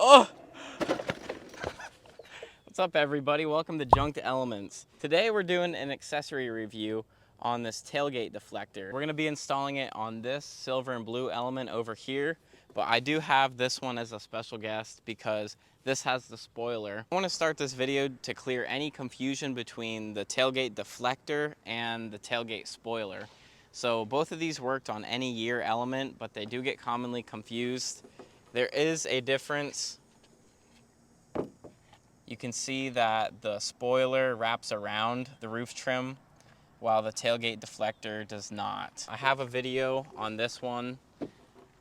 Oh! What's up, everybody? Welcome to Junked Elements. Today we're doing an accessory review on this tailgate deflector. We're gonna be installing it on this silver and blue element over here, but I do have this one as a special guest because this has the spoiler. I wanna start this video to clear any confusion between the tailgate deflector and the tailgate spoiler. So both of these worked on any year element, but they do get commonly confused. There is a difference. You can see that the spoiler wraps around the roof trim while the tailgate deflector does not. I have a video on this one,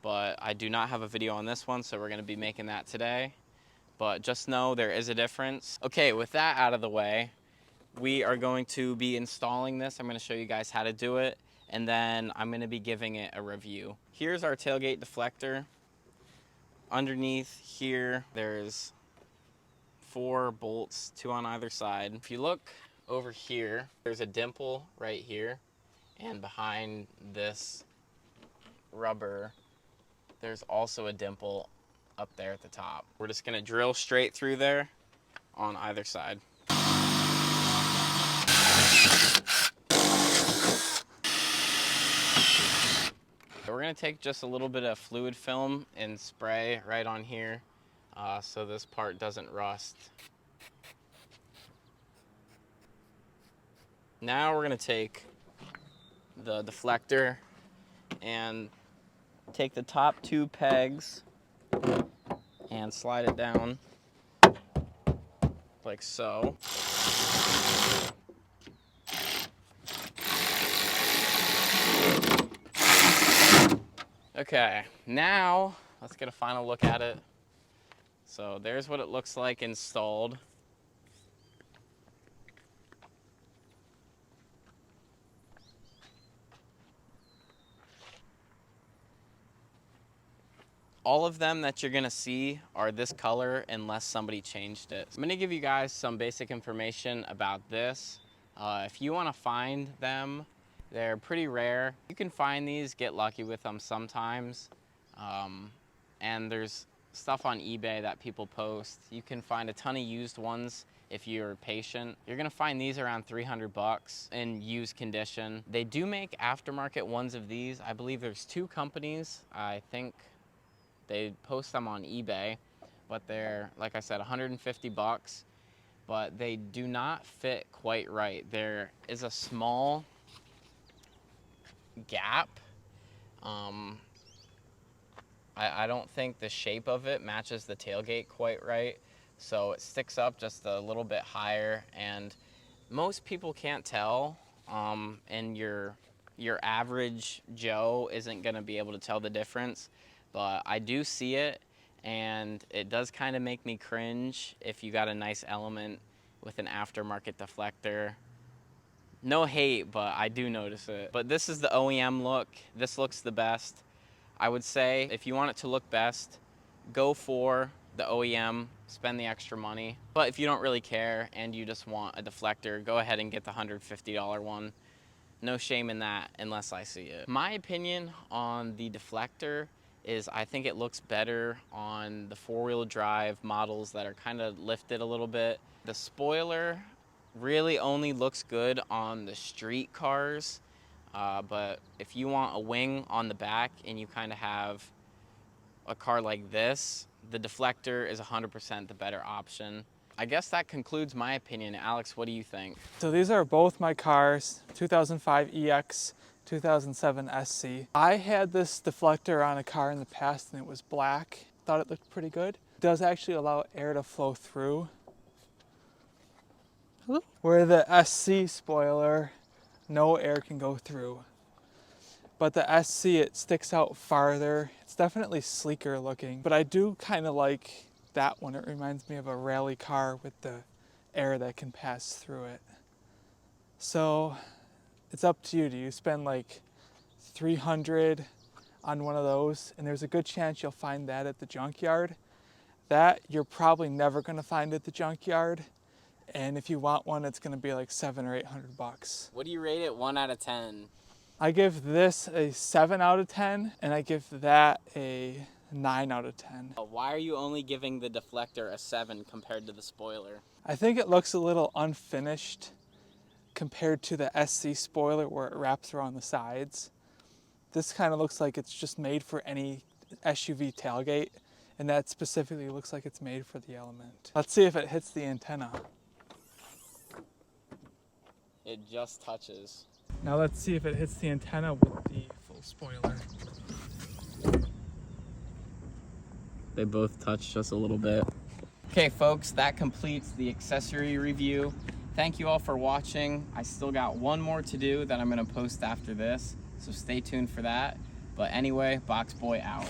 but I do not have a video on this one, so we're gonna be making that today. But just know there is a difference. Okay, with that out of the way, we are going to be installing this. I'm gonna show you guys how to do it, and then I'm gonna be giving it a review. Here's our tailgate deflector. Underneath here, there's 4 bolts, 2 on either side. If you look over here, there's a dimple right here, and behind this rubber, there's also a dimple up there at the top. We're just gonna drill straight through there on either side. We're gonna take just a little bit of fluid film and spray right on here so this part doesn't rust. Now we're gonna take the deflector and take the top 2 pegs and slide it down like so. Okay, now let's get a final look at it. So there's what it looks like installed. All of them that you're gonna see are this color unless somebody changed it. I'm gonna give you guys some basic information about this. If you wanna find them, they're pretty rare. You can find these, get lucky with them sometimes. And there's stuff on eBay that people post. You can find a ton of used ones if you're patient. You're gonna find these around 300 bucks in used condition. They do make aftermarket ones of these. I believe there's 2 companies. I think they post them on eBay, but they're, like I said, 150 bucks, but they do not fit quite right. There is a small gap. I don't think the shape of it matches the tailgate quite right, so it sticks up just a little bit higher, and most people can't tell, and your average Joe isn't gonna be able to tell the difference, but I do see it, and it does kind of make me cringe if you got a nice element with an aftermarket deflector. No hate, but I do notice it. But this is the OEM look. This looks the best. I would say if you want it to look best, go for the OEM, spend the extra money. But if you don't really care and you just want a deflector, go ahead and get the $150 one. No shame in that unless I see it. My opinion on the deflector is I think it looks better on the 4-wheel drive models that are kind of lifted a little bit. The spoiler really only looks good on the street cars, but if you want a wing on the back and you kind of have a car like this, the deflector is 100% the better option. I guess that concludes my opinion. Alex, what do you think? So these are both my cars, 2005 EX, 2007 SC. I had this deflector on a car in the past and it was black. Thought it looked pretty good. It does actually allow air to flow through. Where the SC spoiler, no air can go through. But the SC, it sticks out farther. It's definitely sleeker looking, but I do kind of like that one. It reminds me of a rally car with the air that can pass through it. So it's up to you. Do you spend like $300 on one of those? And there's a good chance you'll find that at the junkyard. That you're probably never gonna find at the junkyard. And if you want one, it's gonna be like 700 or 800 bucks. What do you rate it 1 out of 10? I give this a 7 out of 10, and I give that a 9 out of 10. Why are you only giving the deflector a 7 compared to the spoiler? I think it looks a little unfinished compared to the SC spoiler where it wraps around the sides. This kind of looks like it's just made for any SUV tailgate, and that specifically looks like it's made for the Element. Let's see if it hits the antenna. It just touches. Now let's see if it hits the antenna with the full spoiler. They both touch just a little bit. Okay folks, that completes the accessory review. Thank you all for watching. I still got one more to do that I'm gonna post after this, so stay tuned for that. But anyway, Box Boy out.